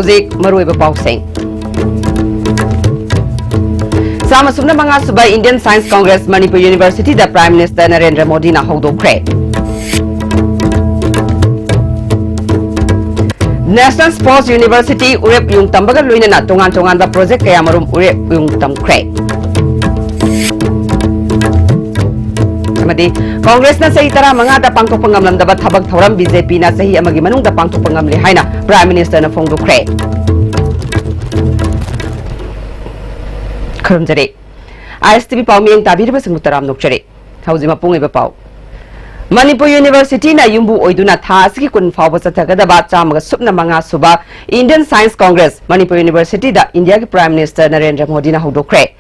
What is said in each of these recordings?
Hauzik Maruiba Pausing. Sama Sumna Manga Suba Indian Science Congress Manipur University the Prime Minister Narendra Modi na Hodokre. National Sports University Urep yung tambaga luina na tungan-tungan ba project kaya marum Urep yung tamkre. Samadi, Congress na sa itara mga dapang tupangamlam dapat habag tauram BJP na sa hiya magimanong dapang tupangamli hay na Prime Minister na Fongdokre. Karum jari, ISTV pau miyang tabi riba sengutaram nokjari. Hauzi mapung iba pau. Manipur University na yumbu oiduna tha asigi kun fawba sathagadaba chamaga supna manga suba Indian Science Congress Manipur University da India ki Prime Minister Narendra Modi na hodokre.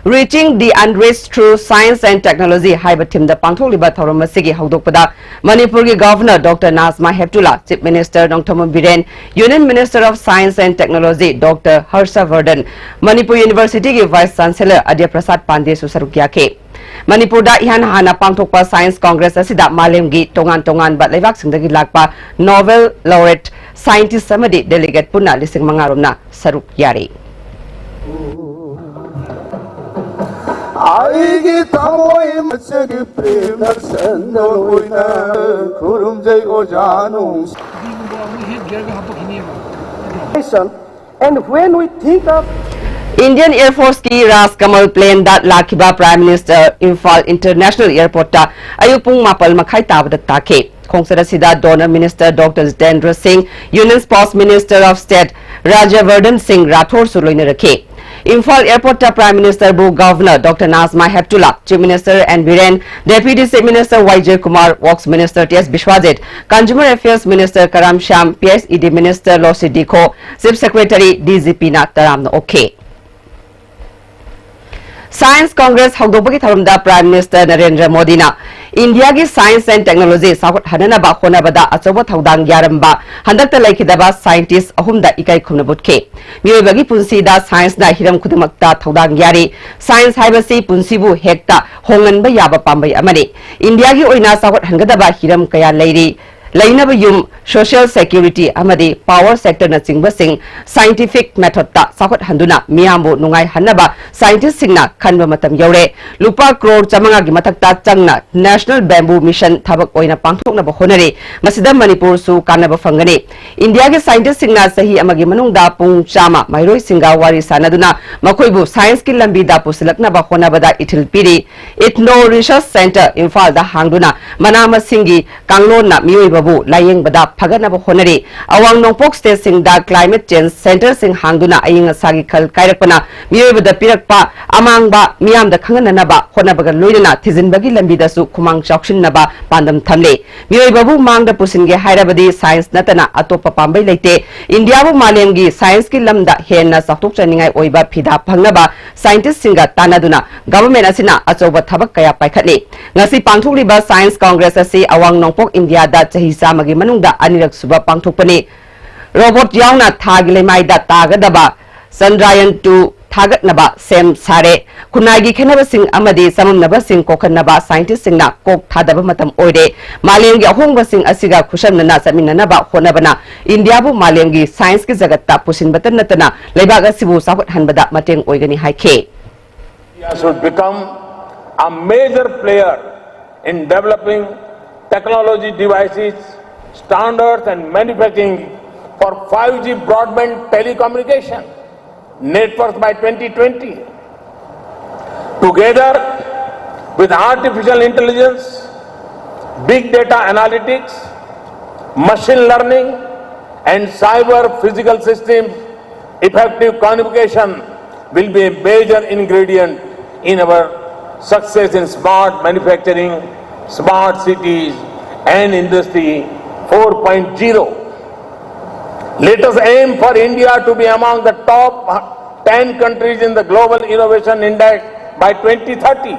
Reaching the unreached through science and technology haiba team da pangtholiba thoram asigi hodokpada Manipur ki Governor Dr. Nazma Heptullah, Chief Minister Nongthomo Biren, Union Minister of Science and Technology Dr. Harsha Vardhan, Manipur University ki Vice Chancellor Adya Prasad Pandey su saruk yake. Manipur da ihan hana pangthokpa Science Congress asida malemgi tongan-tongan ba leibak singdagi lakpa Nobel laureate scientist samadi delegate punna lising mangaromna saruk yari. 아이기 타모이 마치기 프레임날 센돌보이나 구름제이 오자농 And when we think of Indian Air Force ki Ras Kamal plane that lakiba Prime Minister Imphal International Airport ta ayupung mapal makhai tabada take. Khongsada sida Donor Minister Dr. Jitendra Singh, Union Sports Minister of State Rajyavardhan Singh Rathore suloina rakhe. Imphal Airport ta Prime Minister Bu Governor Dr. Nazma Heptullah, Chief Minister N. Biren, Deputy Chief Minister YJ Kumar, Works Minister T.S. Bishwajit, Consumer Affairs Minister Karam Sham, PSED Minister Losi Dikho, Chief Secretary DGP na taram na okay. Science Congress Hogdobagi Tharumda Prime Minister Narendra Modi na India ki Science and Technology Sakut Hanana ba Khona bada Achoba Thaudang Yaramba Handakta Laikidaba Scientists Ahumda Ikai Khumnabutke Miyobagi Punsi da Science na Hiram Kudamakta Thaudang Yari Science Haibasi Punsibu Hekta Hongan ba Yaba Pambai Amani India ki Oina Sakut Hangadaba Hiram Kaya Lairi Lainaba Yum Social Security Amadi Power Sector na Singbasing Scientific Method ta Sakot Handuna Miyambu Nungai Hanaba Scientist Singna Kanba Matam Yaure Lupa Crore Chamanga gi mathakta changna National Bamboo Mission Thabak Oina Pangthokna ba honari Masida Manipur su kanaba fangani India ge Scientist Singna sahi amagi manungda pung chama Mairoi Singa wari sanaduna Makoibu Science ki lambi da pusilakna ba honabada ithil piri Ethno Research Center Imphal da hangduna Manama Singi Kanglon na Miyoi Babu Laying Bada Pagana Honari, Awang Nongpok State Sing Da Climate Change Center Sing Hangduna Aying Sagi Kal Kairakpana, Miyaba the Pirakpa, Amang Ba, Miam the Kanganaba, Honabaga Luina, Tizin Bagi Lambida Su, Kumang Chakshin Naba, Pandam Tamle, Miyababu Mang the Pusinge Hyderabadi, Science Natana, Atopa Pambai Late, Indiabu Malengi, Science Kilamda, Hena Satuk Chaninga Oiba Pida Pangaba, Scientist Singa Tanaduna, Government Asina, Achoba Tabakaya Paikatli, Nasi Panturiba Science Congress Asi, Awang Nongpok India that Hisa Magi Manungda Anirak Suba Pangtupani Robot Yauna Tagile Maida Tagadaba Sandrayan to Tagat Naba Sem Sare Kunagi Kenaba Sing Amadi Samam Naba Sing Kokanaba Scientist Sing Na Kok Tadaba Matam Ode Malengi Ahonga Sing Asiga Kusham Nana Samina Naba Honabana Indiabu Malengi Science ki Zagata Pusin Batanatana Lebaga Sibu Sakut Hanbada Mateng Oigani Haike. India should become a major player in developing technology devices, standards and manufacturing for 5G broadband telecommunication networks by 2020. Together with artificial intelligence, big data analytics, machine learning and cyber physical systems, effective communication will be a major ingredient in our success in smart manufacturing, smart cities and industry 4.0. Let us aim for India to be among the top 10 countries in the Global Innovation Index by 2030.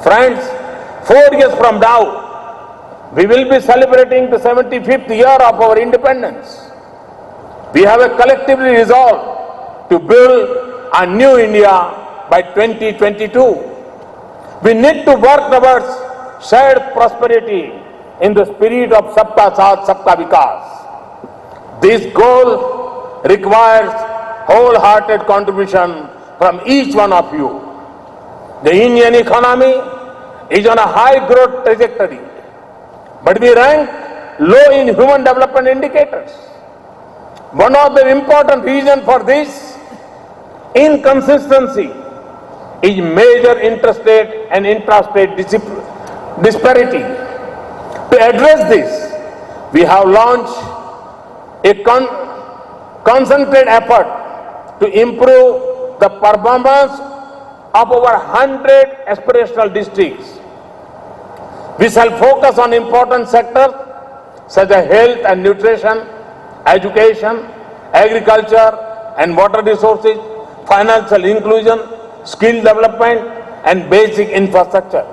Friends, 4 years from now, we will be celebrating the 75th year of our independence. We have a collectively resolved to build a new India by 2022. We need to work towards shared prosperity in the spirit of Sabka Saath, Sabka Vikas. This goal requires wholehearted contribution from each one of you. The Indian economy is on a high growth trajectory, but we rank low in human development indicators. One of the important reasons for this inconsistency is major interstate and intrastate disparity. To address this, we have launched a concentrated effort to improve the performance of over 100 aspirational districts. We shall focus on important sectors such as health and nutrition, education, agriculture and water resources, financial inclusion, skill development and basic infrastructure.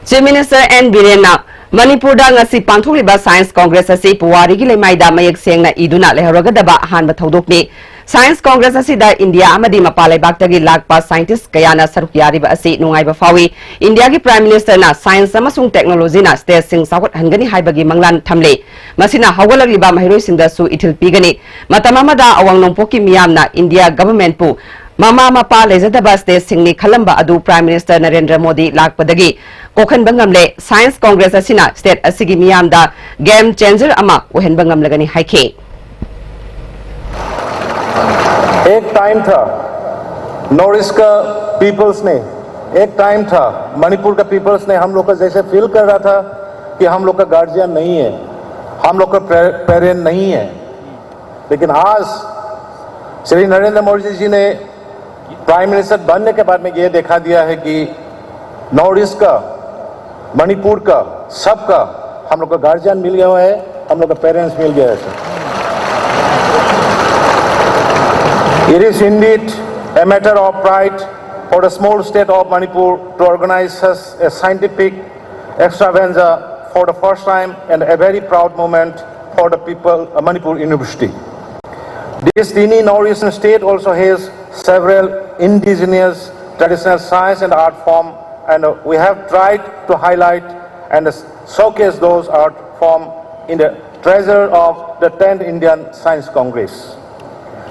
Chief Minister N. Birena Manipurda ngasi pangthokliba Science Congress asi Puwarigi lemaida mayek sengna iduna leharogadaba ahanba thodokni. Science Congress asida India amadi mapalaibakdagi lakpa scientist kayana saruk yariba asi nungaiba fawi. India gi Prime Minister na Science amasung Technology na state sing sakot hangani haibagi manglan thamle. Masina hawalagliba mahiroi singda su ithil pigani. Matamamada awang nongpoki miyamna India government pu Mama Mapa Lezadaba State Singni Kalamba Adu Prime Minister Narendra Modi Lakpadagi Kokhan Bangamle Science Congress Asina State Asigi Miyamda Game Changer Ama Uhen Bangam Lagani Haike. एक time था north east का peoples ने एक time था मणिपुर का peoples ने हम लोग का जैसे फील कर रहा था कि हम लोग का गार्जियन नहीं है, हम लोग का पेरेंट नहीं है, लेकिन आज श्री नरेंद्र मोदी जी ने प्राइम मिनिस्टर बनने के बाद में ये देखा दिया है कि नॉर्थ ईस्ट का, मणिपुर का, सबका हम लोग का गार्जियन मिल गया है, हम लोग का पेरेंट्स मिल गया है. It is indeed a matter of pride for the small state of Manipur to organize a scientific extravaganza for the first time and a very proud moment for the people of Manipur University. This teeny northeastern state also has several indigenous traditional science and art form, and we have tried to highlight and showcase those art form in the treasure of the 10th Indian Science Congress.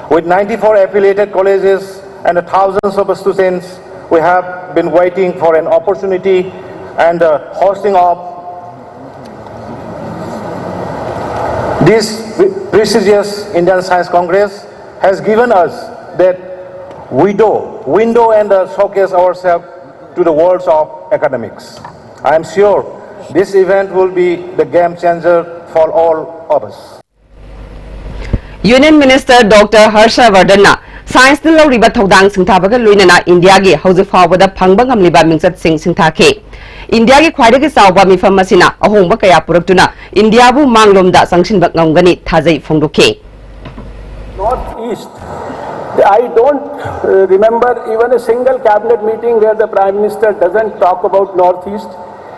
With 94 affiliated colleges and thousands of students, we have been waiting for an opportunity, and hosting of this prestigious Indian Science Congress has given us that window and showcase ourselves to the world of academics. I am sure this event will be the game changer for all of us. Union Minister Dr. Harsha Vardhana Science na lawriba thodang singthabaga loinana India gi hauzik fawbada phangba ngamliba mingsat sing singthake. India gi khwaidagi chawba mifam masina ahongba kaya puraktuna India bu manglomda sangsinba ngamgani thajai phongdokhe. Northeast, I don't remember even a single cabinet meeting where the Prime Minister doesn't talk about Northeast.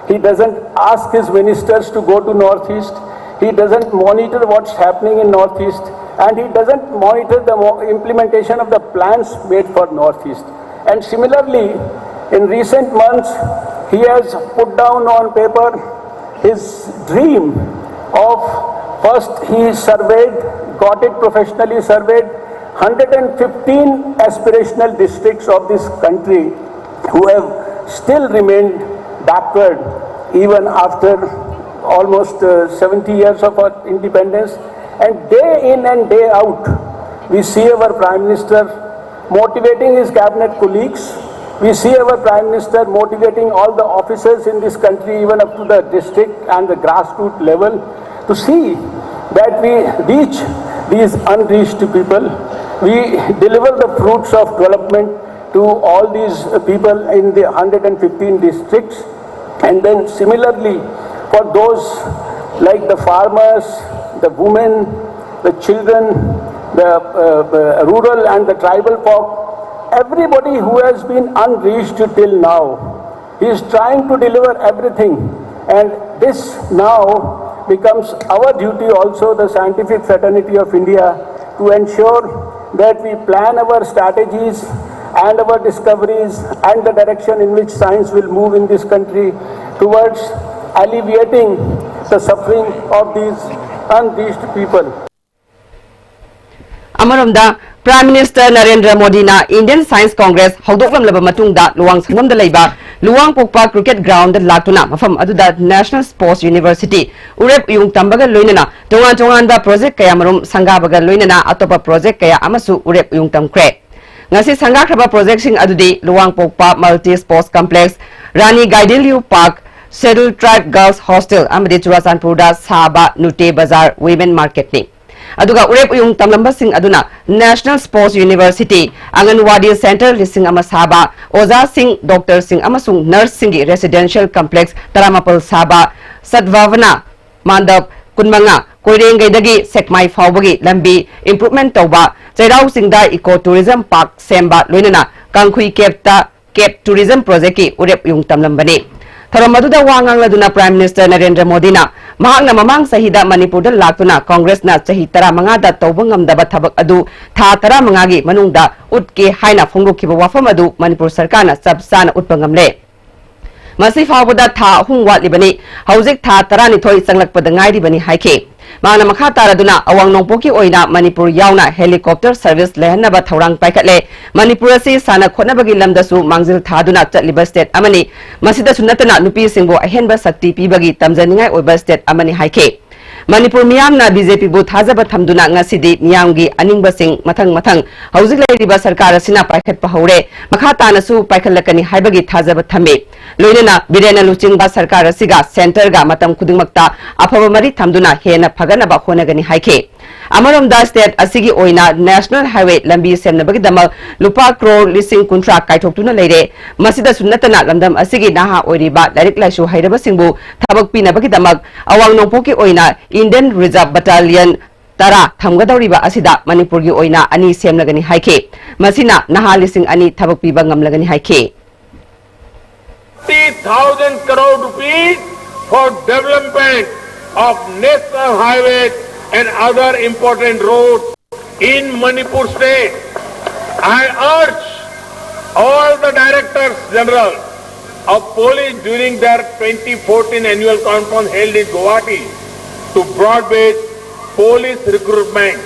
He doesn't ask his ministers to go to Northeast. He doesn't monitor what's happening in Northeast, and he doesn't monitor the implementation of the plans made for Northeast. And similarly, in recent months, he has put down on paper his dream of first he surveyed, got it professionally surveyed, 115 aspirational districts of this country who have still remained backward even after almost 70 years of our independence, and day in and day out we see our Prime Minister motivating his cabinet colleagues, we see our Prime Minister motivating all the officers in this country even up to the district and the grassroots level to see that we reach these unreached people, we deliver the fruits of development to all these people in the 115 districts, and then similarly for those like the farmers, the women, the children, the rural and the tribal folk, everybody who has been unreached till now, he is trying to deliver everything, and this now becomes our duty also, the scientific fraternity of India, to ensure that we plan our strategies and our discoveries and the direction in which science will move in this country towards alleviating the suffering of these unreached people. Amaramda Prime Minister Narendra Modi na Indian Science Congress hawdoklam laba matungda luwang sangamda laiba luwang pokpa cricket ground latuna mafam aduda National Sports University urep yung tambaga loinana tongan da project kaya marum sangabaga loinana atopa project kaya amasu urep yung tamkre ngasi sangakraba project sing adudi luwang pokpa multi sports complex Rani Gaidiliu Park Scheduled Tribe Girls Hostel amadi Churasanpurda Saba Nute Bazaar Women Market ni aduga urep yung tamlambasing aduna National Sports University Anganwadi Center lising amasaba Oza Singh Dr. Singh amasung Nurse Singh Residential Complex Taramapal Saba Sadvavana Mandap Kunmanga Koirengay dagi Sekmai Fawbagi Lambi Improvement Toba Chairau Singda Eco Tourism Park Semba Loinana Kangkhui Cape Tourism Project ki urep yung tamlambani Tharamaduda wangang laduna Prime Minister Narendra Modi na mahang na mamang sahida Manipur da laktuna Congress na sahi tara mga da tawbang ngamdaba thabak adu tha tara mangagi manungda utke haina phongdokiba wafam adu Manipur sarkar na sabsana utpangamle masi fawbada tha hung watlibani hauzik tha tara ni thoi sanglakpada ngairibani haike Mana makha taraduna awang nongpoki oina Manipur yauna helicopter service lehanaba thaurang paikhatle Manipur asi sana khonabagi lamdasu mangzil thaduna chatliba state amani masida sunatana nupi singbo ahenba sakti pibagi tamjaningai oiba state amani haike Manipur miyamna BJP bu thajaba thamduna ngasidi miyamgi aningba sing mathang hauzik leiriba sarkar asina paikhatpa haure makha tanasu paikhalakani haibagi thajaba thame loinana birena luchingba sarkar asiga center ga matam khudingmakta afaba mari thamduna hena phaganaba honagani haike Amaramda state asigi oina National Highway lambi semnabagi damal lupa crore lising kuntra kaithoktuna leire masida sunnatana lamdam asigi naha oiriba larik laisu hairaba singbu thabak pinabagi damak awang nongpoki oina Indian Reserve Battalion tara thamgadawriba asida Manipur gi oina ani semnagani haike masina naha lising ani thabak piba ngamlagani haike 30,000 crore rupees for development of national highways and other important roads in Manipur state. I urge all the directors general of police during their 2014 annual conference held in Guwahati to broad-based police recruitment.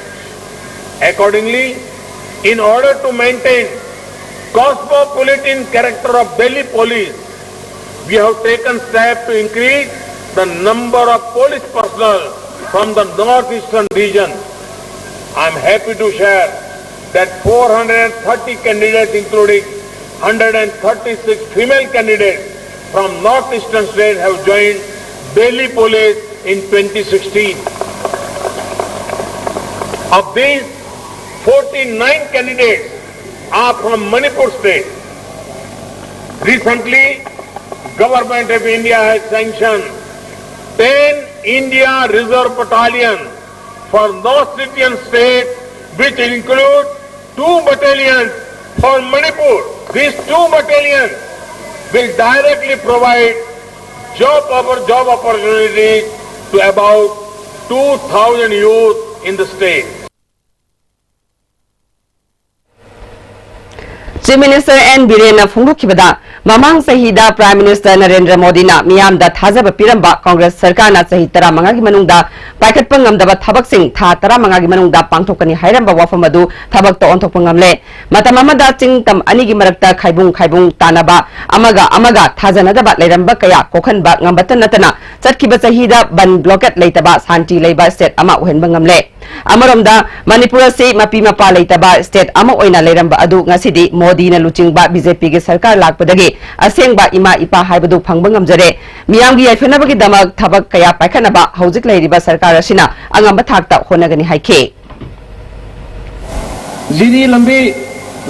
Accordingly, in order to maintain cosmopolitan character of Delhi police, we have taken steps to increase the number of police personnel from the northeastern region. I am happy to share that 430 candidates, including 136 female candidates from northeastern states, have joined Delhi Police in 2016. Of these, 49 candidates are from Manipur state. Recently, Government of India has sanctioned 10 India Reserve Battalion for North Indian states, which include 2 battalions for Manipur. These 2 battalions will directly provide job opportunities to about 2,000 youth in the state. Chief Minister N. Birena Phongdokibada Mamang Sahida Prime Minister Narendra Modi na miyamda thajaba piramba Congress sarkar na sahi tara mangagi manungda paikhatpa ngamdaba thabak sing tha tara mangagi manungda pangthokani hairamba wafam adu thabak to onthokpa ngamle matam amada chingtam anigi marakta khaibung tanaba amaga thajanadaba leiramba kaya kokhanba ngambatan natana chatkiba sahida ban blocket leitaba santi leiba state ama uhenba ngamle Amaramda Manipur se mapi mapa leitaba state ama oina leiramba adu ngasidi Modi na luchingba BJP ge sarkar lakpadagi asengba ima ipa haibadu phangba ngamjare miyamgi yaifenabagi damak thabak kaya paikhanaba hauzik leiriba sarkar asina angamba thakta honagani haike Ziri lambi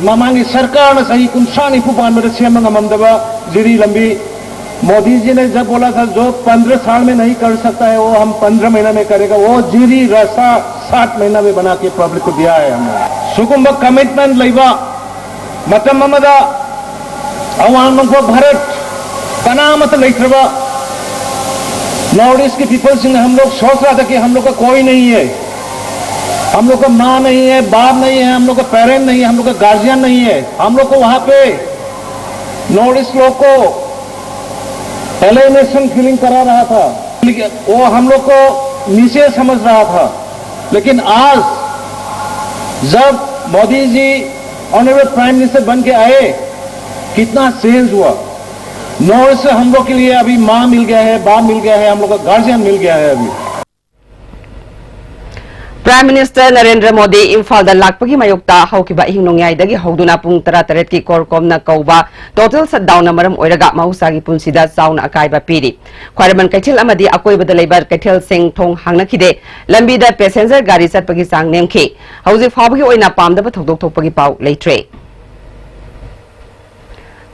mamangi sarkar na sahi kunshani pupan mere sema ngamdaba ziri lambi Modi ji ने जब बोला था जो 15 साल में नहीं कर सकता है वो हम 15 महीना में करेगा वो जीरी रास्ता 7 महीना में बना के पब्लिक को दिया है हमने सुकुंभ कमिटमेंट लेवा मतम ममदा अवाम को भारत पनामत लेत्रवा नॉर्थ ईस्ट के पीपल से हम लोग सोच रहा था कि हम लोग का कोई नहीं है हम लोग का माँ नहीं है बाप नहीं है हम लोग का पेरेंट नहीं है हम लोग का गार्जियन नहीं है हम लोग को वहां पे नॉर्थ ईस्ट लोग को एलिनेशन फीलिंग करा रहा था वो हम लोग को नीचे समझ रहा था लेकिन आज जब Modi ji honourable prime minister बन के आए कितना चेंज हुआ। नॉर्थ से हम लोग के लिए अभी माँ मिल गया है, बाप मिल गया है, हम लोग का गार्जियन मिल गया है अभी। Prime Minister Narendra Modi Imphal da lakpagi mayokta haukiba hingnongyai dagi hauduna pung 13 ki korkomna kauba total shutdown na maram oiraga mahusagi punsida chauna akaiba piri khwaraman kaithil amadi akoiba da leibar kaithil sing thong hangna khide lambi da passenger gari chatpagi sang nemkhi hauji phawagi oina pamda ba thokdok thokpagi pau leitre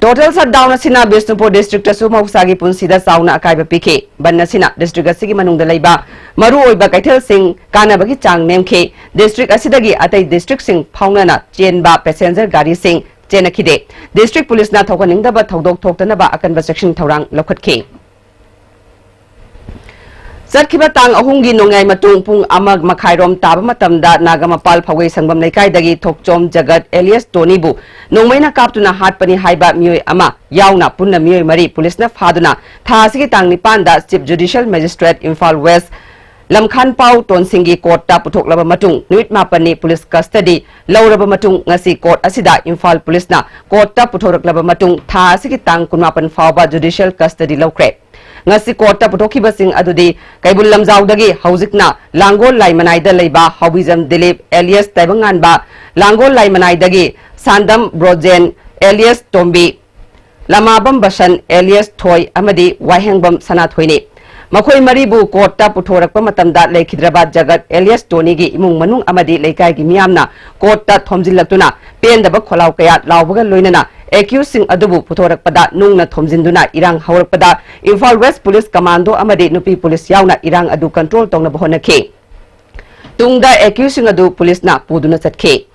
Total shutdown asina Bishnupur district asu mahusagi punsida chauna akaiba pikhi ban asina district asigi manungda leiba maru oiba kaithil sing kanabagi chang nemkhi district asidagi atai district sing phaunana chenba passenger gari sing chenakhide district police na thokaningdaba thodok thoktanaba akanba section thorang lokhatkhi Sarkiba tang ahungi nongai matung pung amag makhairom taba matamda nagamapal phawei sangbam leikai dagi thokchom jagat alias Tony bu nongmaina kaptuna hatpani haiba mioi ama yauna punna mioi mari police na phaduna thasigi tang nipan da chief judicial magistrate Imphal West Lamkhan Pau Tonsingi court ta putoklaba matung nuit mapani police custody lauraba matung ngasi court asida Imphal police na court ta putoraklaba matung thasigi tang kunmapan fawba judicial custody lokre ngasi court ta putokhiba sing adudi kaibul lamjau dagi haujikna langol laimanai da leiba Hobizam Dilip alias Taibangan ba langol laimanai dagi Sandam Brojen alias Tombi Lamabam Bashan alias Thoi amadi Wahengbam Sanathoini Makhoi maribu court ta puthorakpa matamda lekhidraba Jagat alias Tony gi imung manung amadi leikai gi miyamna court ta thomjillaktuna pendaba kholau kaya lawbaga loinana accused sing adubu puthorakpada nungna thomjinduna irang hawrakpada Imphal West Police Commando amadi nupi police yauna irang adu control tongna bahonakhe tungda accused sing adu police na puduna chatke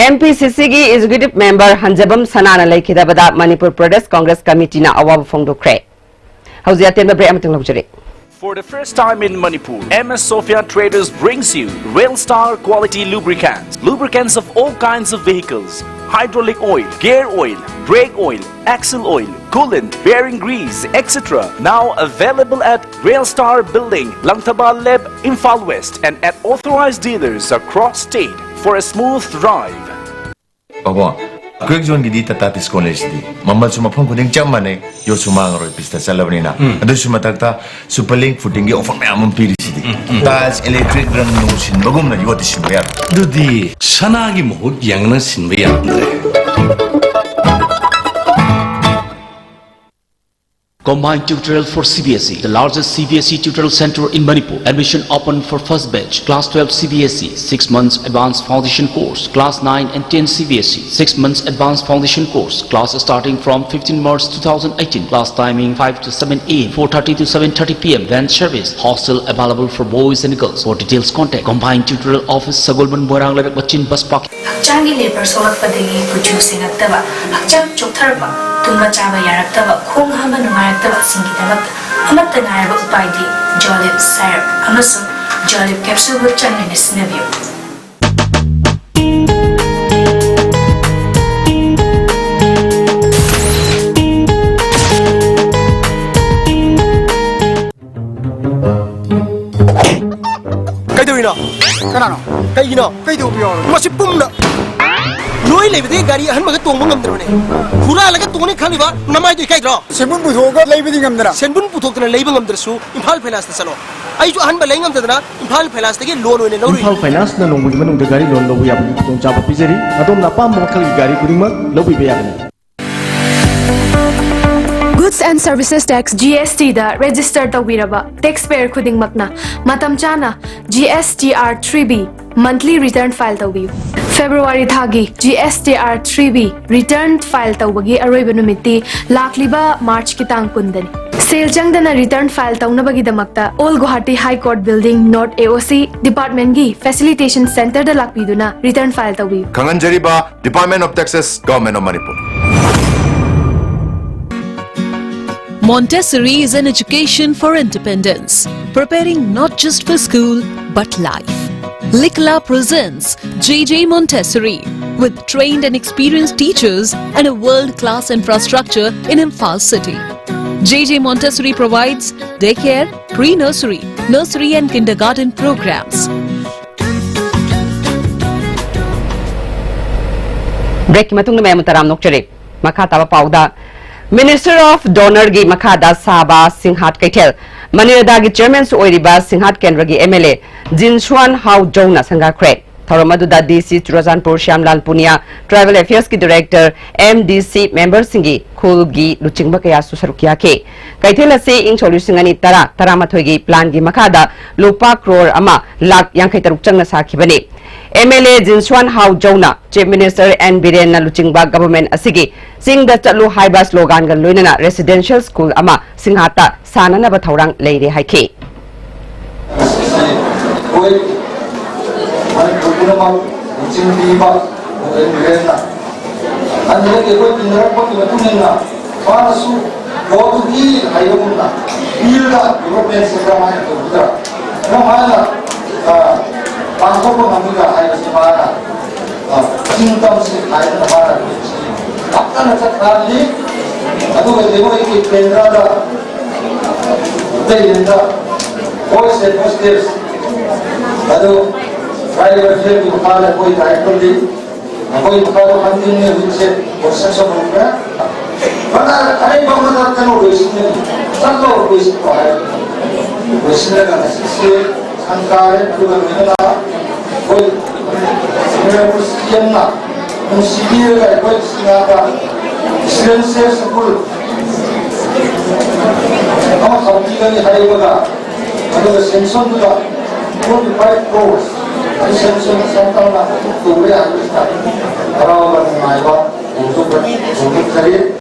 MPCC की executive member Hanjabam Sanana Laikidabada Manipur Pradesh Congress Committee na awab fongdokre. Hauzi atenba break amatung lobjere. For the first time in Manipur, MS Sophia Traders brings you Rail Star quality lubricants. Lubricants of all kinds of vehicles. Hydraulic oil, gear oil, brake oil, axle oil, coolant, bearing grease, etc. Now available at Rail Star Building, Langtaba Leb, Imphal West and at authorized dealers across state for a smooth drive. Pabo, quick zone gidi Tatis College di. Mamal sumapong kuning chamane, yo sumangaroy pista sa labanina. Ado sumatakta superlink footing gi offer mayamon PDCD. Tas electric rang nusin bagum na yuwati sinbayar. Dudi sanagi mohut yang na sinbayar andre. Combined tutorial for CBSE, the largest CBSE tutorial center in Manipur. Admission open for first batch. Class 12 CBSE, 6 months advanced foundation course. Class 9 and 10 CBSE, 6 months advanced foundation course. Class starting from 15 March 2018. Class timing 5 to 7 a.m., 4:30 to 7:30 p.m. Van service. Hostel available for boys and girls. For details, contact Combined Tutorial Office, Sagolban Borang Lebek Bachin Bus Park. Hakchangi labor solak padagi kuchu singaktaba. Hakchang choktarba. Tumba chaba yaraktaba. Khong hamba nungayaktaba singidabak. Amatta ngaraba upaidi. Jolip syrup. Amasu Jolip capsule bu changin isinabiyo. Kanano? Kayo kayo biyo. Masipum na. Noy lebede gari han maga tong ngam drone. Hura laga tong ni khali ba namai doi kai dro. Senbun puthoga leibedi ngam dra. Senbun puthok na leiba ngam drasu Imphal Finance na salo. Ai jo han ba lei ngam dra Imphal Finance tege loan oine lori. Imphal Finance na nongbu manung de gari loan lobu yabni tong chaba pizeri adom na pam makal gari kurima lobu be yabni. Goods and Services Tax GST da register tawiraba taxpayer khuding makna matam chana GSTR 3B monthly return file tawi February thagi GSTR 3B return file tawagi aroiba numiti lakliba March kitang kundani sale changdana return file tawnabagi damakta All Guwahati High Court Building North AOC Department gi Facilitation Center da lakpiduna return file tawi Kanganjariba Department of Taxes Government of Manipur. Montessori is an education for independence, preparing not just for school but life. Likla presents JJ Montessori with trained and experienced teachers and a world-class infrastructure in Imphal city. JJ Montessori provides daycare, pre-nursery, nursery and kindergarten programs. Break matung na may mutaram nokchari. Makata pauda. Minister of Donor gi Makada Saba Singhat Kaitel. Manila gi Chairman su oiriba Singhat Kendra gi MLA Jinshuan Hao Jona Sangha Kre. Tharamadu DC Churajanpur Shyamlal Punia Travel Affairs ki Director MDC member singi khul gi luchingba kaya susarukia ke. Kaitel ase ing solusingani taramathoi gi plan gi Makada lupa crore ama lak yang kaitaruk changna sakhibani. MLA Jinshuan Hao Jona, Chief Minister and Biren na luchingba government asigi, sing the Chatlu Haiba slogan gan luinana residential school ama singhata sana na bathaurang leire haike. 방법은 합니다. 하였지만 진땀씩 가는 말을 약간은 착하니 나도 내가 이렇게 변하다 되는다 voice posters 나도 프라이빗 필드 파를 거의 다 했던데 거의 파도 한 दिन में उनसे process हो गया बना कई बार तनो रोशनी चलो रोशनी को है रोशनी का नसीब 상가에 그거는 거의 그래도 시험나 시비가 거의 시나가 실현세에서 볼 아마 가보기간이 하이버가 그리고 생선도가 45 crores 그 생선 상당나 또 오래 안 있다 돌아오는 나이가 공급자리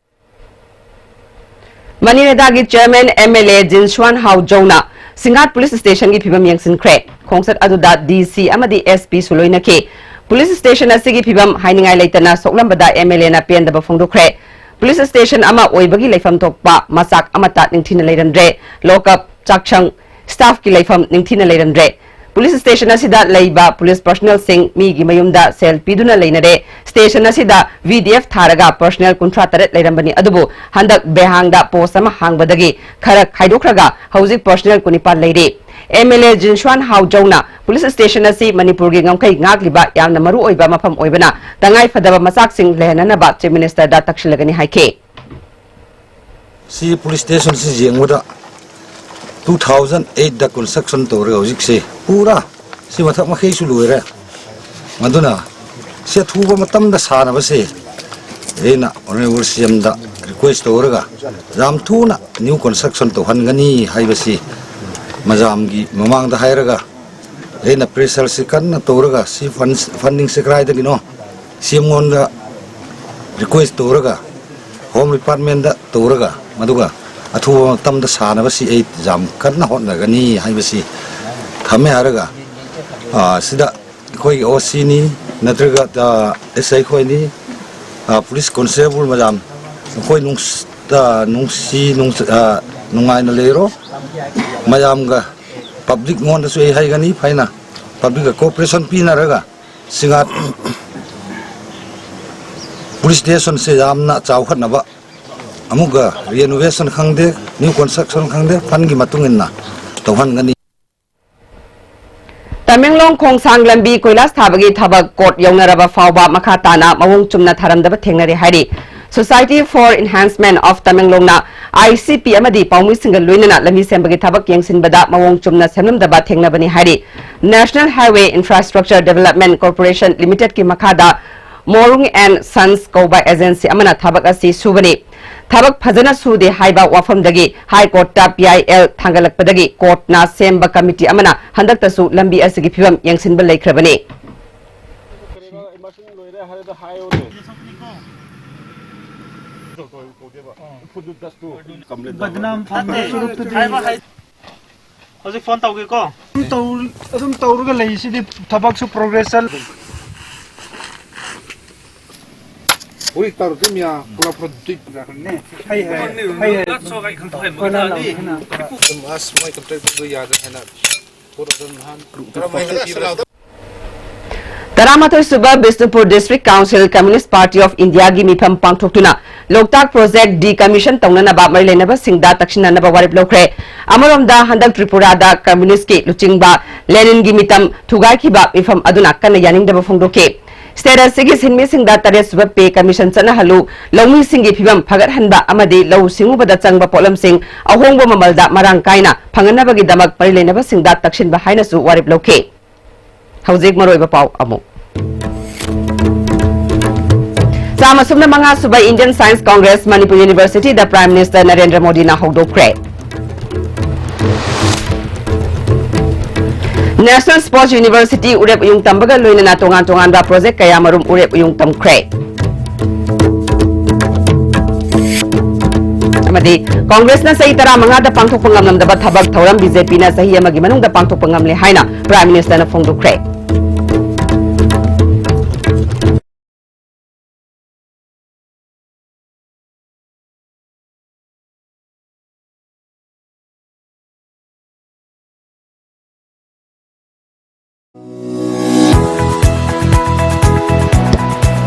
Manila gi Chairman MLA Jinshuan Hao Jona Singhat Police Station gi phibam yangsin kre khongsat aduda DC amadi SP suloina ke Police Station asigi phibam hainingai leitana soklambada MLA na pendaba phongdu kre Police Station ama oibagi leifam tokpa masak amata ningthina leiramdre lockup chakchang staff ki leifam ningthina leiramdre Police Station asida leiba police personnel sing mi gi mayumda sel piduna leinare station asida VDF tharaga personnel kuntra taret leirambani adubu handak behangda post ama hangbadagi kharak haidokraga hauzik personnel kunipa leire MLA Jinshuan Hao Jona Police Station asi Manipur gi ngamkai ngagliba yamna maru oiba mafam oibana tangai fadaba masak sing lehnana ba Chief Minister da takshilagani haike si police station si jengwada 2008 da construction to re hojik se pura si mathak ma khei su luire maduna se thuba matam da sana ba se ena honorable CM da request to ga jam thuna new construction to hangani haiba si majam gi mamang da hairaga ena pressure se kan na to ga si funding se krai da gino CM on da request to ga home department da to ga maduga athu tam da sana ba si e jam kan na hot na gani hai ba si thame haraga sida koi OC ni natraga da SI koi ni police constable majam koi nungai na lero majam ga public ngon da sui hai gani phaina public cooperation pi na raga singat police station se jam na chau khat na ba amuga renovation khangde new construction khangde fan gi matungin na tohan gani Tamenglong Khongsang Lambi Koilas Thabagi Thabak Court Yaunaraba Fauba Makatana Mawung Chumna Tharamdaba Thengnari Hari Society for Enhancement of Tamenglong na ICP amadi Paumi Single Luinana Lami Sembagi Thabak Yangsinbada Mawung Chumna Semnamdaba Thengnabani Hari National Highway Infrastructure Development Corporation Limited ki Makada Morung and Sons Koba Agency Amana Thabak asi Subani Thabak Phajana Sude Haiba Wafam Dagi High Court ta PIL Thangalak Padagi Court na Semba Committee Amana Handak Tasu Lambi Asigi Pibam Yangsin Balai Krabani How's phone tawgi ko? Adum tawruga leisi di thabak su progression 우리 따로 되면 그라프로 뒤 네. 하이. 낯서가 이건 더 해먹다. 마스 마이 컨트랙트도 야자 해나. 보러든 한 그럼 Taramathoy Suba Bisnupur District Council Communist Party of India gi mifam pangthoktuna Loktak Project Decommission tawnanaba marilenaba singda takshinanaba warip lokre Amoromda handak Tripura da Communist ki luchingba Lenin gi mitam thugai khiba mifam aduna kana yaningdaba phongdoke Status sigi sinmi singda tare suba pay commission chana halu lawmi singi phibam phagat hanba amadi law singubada changba polam sing ahongba mamalda marang kaina phanganaba gi damak marilenaba singda takshinba haina su warip lokhe Haujik Maroiba Pau Amu. Sama sumna manga suba Indian Science Congress Manipuri University the Prime Minister Narendra Modi na hogdokre. National Sports University urep yung tambaga loina na tongan ba project kaya marum urep yung tamkre. Amadi Congress na sa itara mga da pangtok pangamnam da bathabag thawram BJP na sa hiya magimanong da pangtok pangamle haina Prime Minister na phongdokre.